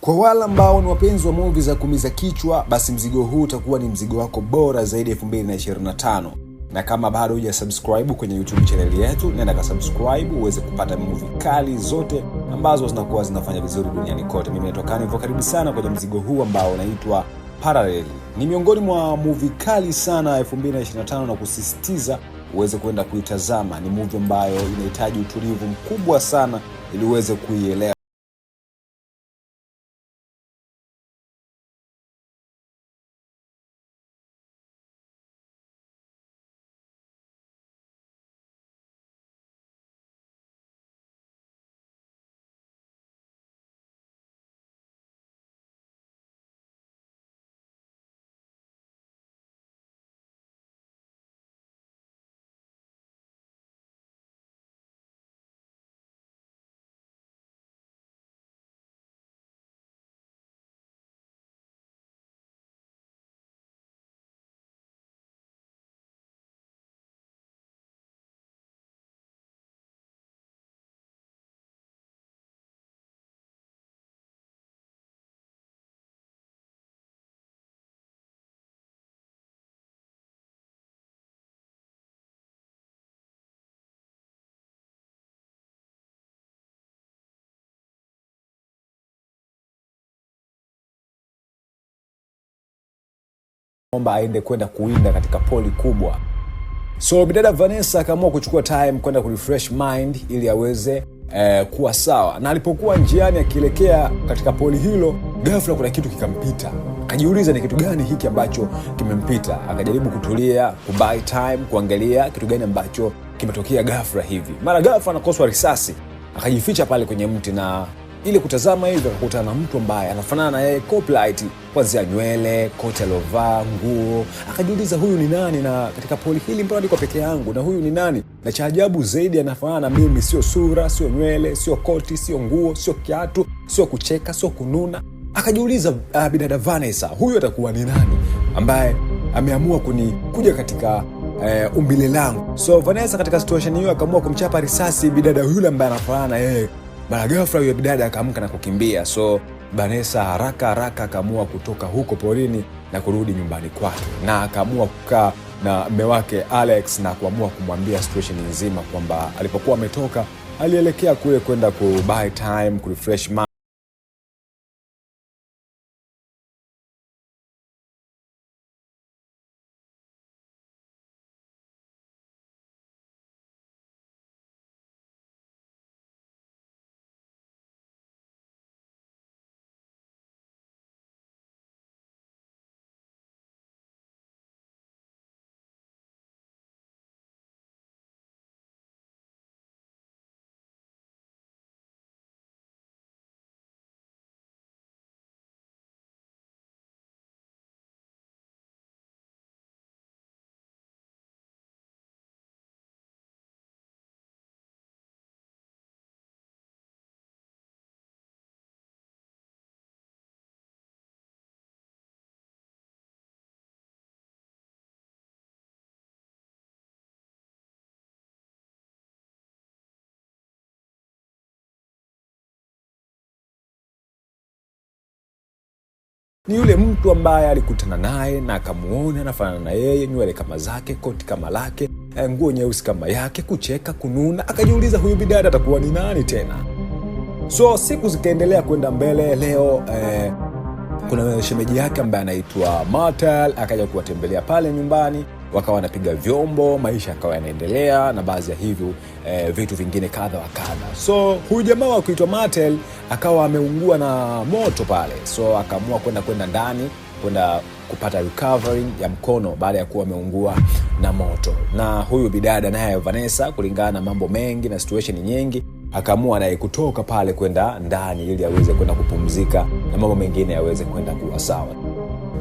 Kwa wale ambao ni wapenzi wa movie za kuumiza kichwa, basi mzigo huu utakuwa ni mzigo wako bora zaidi 2025. Na kama bado hujasubscribe kwenye YouTube channel yetu, nenda subscribe uweze kupata movie kali zote ambazo zinakuwa zinafanya vizuri duniani kote. Mimi naitwa Kani, karibu sana kwenye mzigo huu ambao unaitwa Parallel. Ni miongoni mwa movie kali sana 2025 na kusisitiza uweze kwenda kuitazama. Ni movie ambayo inahitaji utulivu mkubwa sana ili uweze kuielewa. Omba aende kwenda kuinda katika poli kubwa. So bidada Vanessa akaamua kuchukua time kwenda kurefresh mind ili aweze kuwa sawa. Na alipokuwa njiani akielekea katika poli hilo, ghafla kuna kitu kikampita. Akajiuliza ni kitu gani hiki ambacho kimempita. Akajaribu kutulia, kubuy time, kuangalia kitu gani ambacho kimetokea ghafla hivi. Mara ghafla anakoswa risasi. Akajificha pale kwenye mti na ili kutazama hivyo akakutana na mtu ambaye anafanana na yeye copyright, kuanzia nywele, koti alovaa, nguo. Akajiuliza huyu ni nani, na katika poli hili mbona niko peke yangu, na huyu ni nani? Na cha ajabu zaidi anafanana na mimi, sio sura, sio nywele, sio koti, sio nguo, sio kiatu, sio kucheka, sio kununa. Akajiuliza bidada Vanessa, huyu atakuwa ni nani ambaye ameamua kuja katika umbile langu? So Vanessa katika situation hiyo akaamua kumchapa risasi bidada yule ambaye anafanana na yeye. Mara ghafla huyo bidada akaamka na kukimbia. So Vanessa haraka akaamua kutoka huko porini na kurudi nyumbani kwake, na akaamua kukaa na mume wake Alex na kuamua kumwambia situation nzima kwamba alipokuwa ametoka alielekea kule kwenda ku buy time, ku refresh mind. Ni yule mtu ambaye alikutana naye na akamuona anafanana na yeye, nywele kama zake, koti kama lake, nguo nyeusi kama yake, kucheka, kununa. Akajiuliza huyu bidada atakuwa ni nani tena? So siku zikaendelea kwenda mbele. Leo kuna shemeji yake ambaye anaitwa Martel akaja kuwatembelea pale nyumbani, wakawa wanapiga vyombo, maisha yakawa yanaendelea na baadhi ya hivyo vitu vingine kadha wa kadha. So huyu jamaa wa kuitwa Martel akawa ameungua na moto pale. So akaamua kwenda ndani kwenda kupata recovery ya mkono baada ya kuwa ameungua na moto. Na huyu bidada naye Vanessa, kulingana na mambo mengi na situation nyingi, akaamua naye kutoka pale kwenda ndani ili aweze kwenda kupumzika na mambo mengine yaweze kwenda kuwa sawa.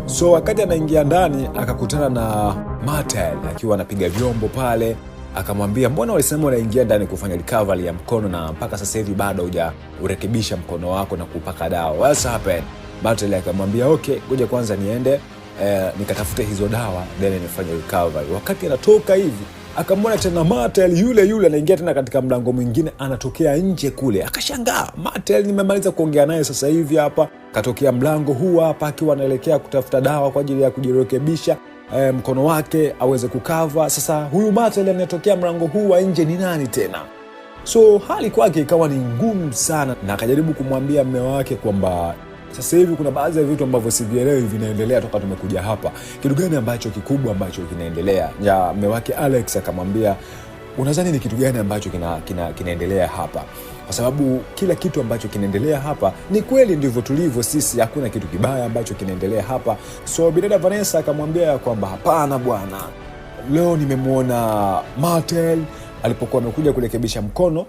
So wakati anaingia ndani akakutana na Martel akiwa anapiga vyombo pale. Akamwambia, mbona walisema unaingia ndani kufanya recovery ya mkono na mpaka sasa hivi bado hujaurekebisha mkono wako na kupaka dawa? What's happened? Martel akamwambia, okay, ngoja kwanza niende nikatafute hizo dawa then nifanye recovery. Wakati anatoka hivi akamwona tena Martel yule anaingia tena katika mlango mwingine, anatokea nje kule. Akashangaa, Martel nimemaliza kuongea naye sasa hivi hapa, katokea mlango huu hapa akiwa anaelekea kutafuta dawa kwa ajili ya kujirekebisha mkono wake aweze kukava. Sasa huyu Martel anatokea mlango huu wa nje ni nani tena? So hali kwake ikawa ni ngumu sana, na akajaribu kumwambia mume wake kwamba sasa hivi kuna baadhi ya vitu ambavyo sivielewi vinaendelea toka tumekuja hapa. Kitu gani ambacho kikubwa ambacho kinaendelea? Ya mume wake Alex akamwambia, unadhani ni kitu gani ambacho kinaendelea hapa? Kwa sababu kila kitu ambacho kinaendelea hapa ni kweli ndivyo tulivyo sisi, hakuna kitu kibaya ambacho kinaendelea hapa. So bidada Vanessa akamwambia kwamba hapana bwana, leo nimemwona Martel alipokuwa amekuja kurekebisha mkono,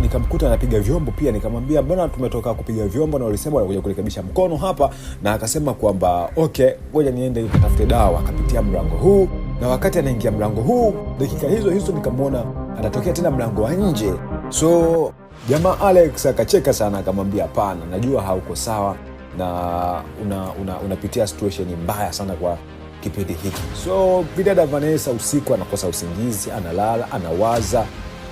nikamkuta anapiga vyombo pia. Nikamwambia mbona tumetoka kupiga vyombo na walisema wanakuja kurekebisha mkono hapa? Na akasema kwamba okay, ngoja niende nikatafute dawa. Akapitia mlango huu, na wakati anaingia mlango huu dakika hizo nikamwona anatokea tena mlango wa nje. So jamaa Alex akacheka sana, akamwambia hapana, najua hauko sawa na unapitia situation mbaya sana kwa kipindi hiki. So bidada Vanessa usiku anakosa usingizi, analala, anawaza,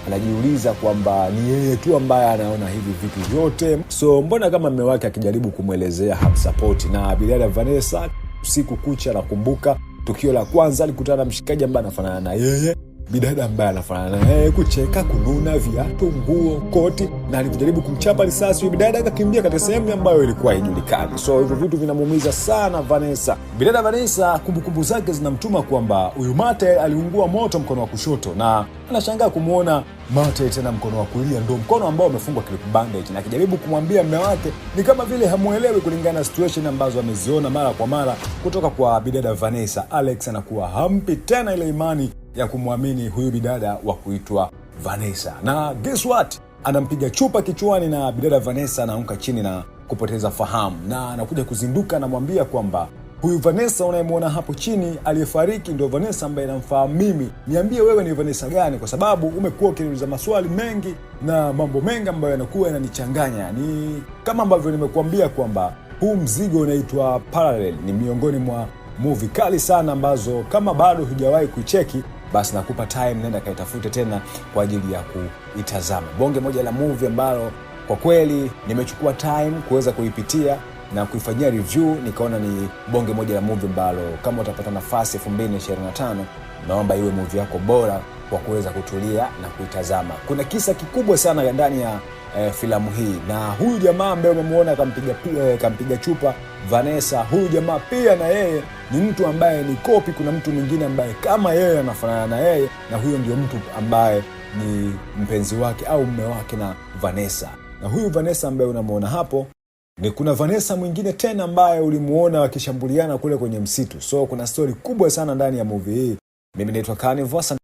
anajiuliza kwamba ni yeye tu ambaye anaona hivi vitu vyote. So mbona kama mume wake akijaribu kumwelezea hamsupport, na bidada Vanessa usiku kucha anakumbuka tukio la kwanza alikutana na mshikaji ambaye anafanana na yeye, bidada ambaye anafanana na yeye, kucheka, kununa, viatu, nguo, koti, na alipojaribu kumchapa risasi bidada akakimbia katika sehemu ambayo ilikuwa haijulikani. So hivyo vitu vinamuumiza sana Vanessa. Bidada Vanessa kumbukumbu zake zinamtuma kwamba huyu Martel aliungua moto mkono wa kushoto, na anashangaa kumuona Martel tena mkono wa kulia ndio mkono ambao umefungwa clip bandage, na akijaribu kumwambia mume wake ni kama vile hamuelewi kulingana na situation ambazo ameziona mara kwa mara kutoka kwa bidada Vanessa. Alex anakuwa hampi tena ile imani ya kumwamini huyu bidada wa kuitwa Vanessa, na guess what, anampiga chupa kichwani na bidada Vanessa anaanguka chini na kupoteza fahamu, na anakuja kuzinduka, anamwambia kwamba huyu Vanessa unayemwona hapo chini aliyefariki ndio Vanessa ambaye namfahamu mimi. Niambie wewe ni Vanessa gani, kwa sababu umekuwa ukiniuliza maswali mengi na mambo mengi ambayo yanakuwa yananichanganya. Ni kama ambavyo nimekuambia kwamba huu mzigo unaitwa Parallel ni miongoni mwa movie kali sana ambazo kama bado hujawahi kuicheki, basi nakupa time, nenda kaitafute tena kwa ajili ya kuitazama. Bonge moja la movie ambalo kwa kweli nimechukua time kuweza kuipitia na kuifanyia review, nikaona ni bonge moja la movie ambalo kama utapata nafasi 2025 naomba iwe movie yako bora kwa kuweza kutulia na kuitazama. Kuna kisa kikubwa sana ndani ya filamu hii, na huyu jamaa ambaye umemuona kampiga chupa Vanessa, huyu jamaa pia na yeye ni mtu ambaye ni kopi. Kuna mtu mwingine ambaye kama yeye anafanana na yeye, na huyo ndio mtu ambaye ni mpenzi wake au mume wake na Vanessa. Na huyu Vanessa ambaye unamuona hapo ni kuna Vanessa mwingine tena ambaye ulimuona wakishambuliana kule kwenye msitu. So kuna story kubwa sana ndani ya movie hii. Mimi naitwa Carnivore.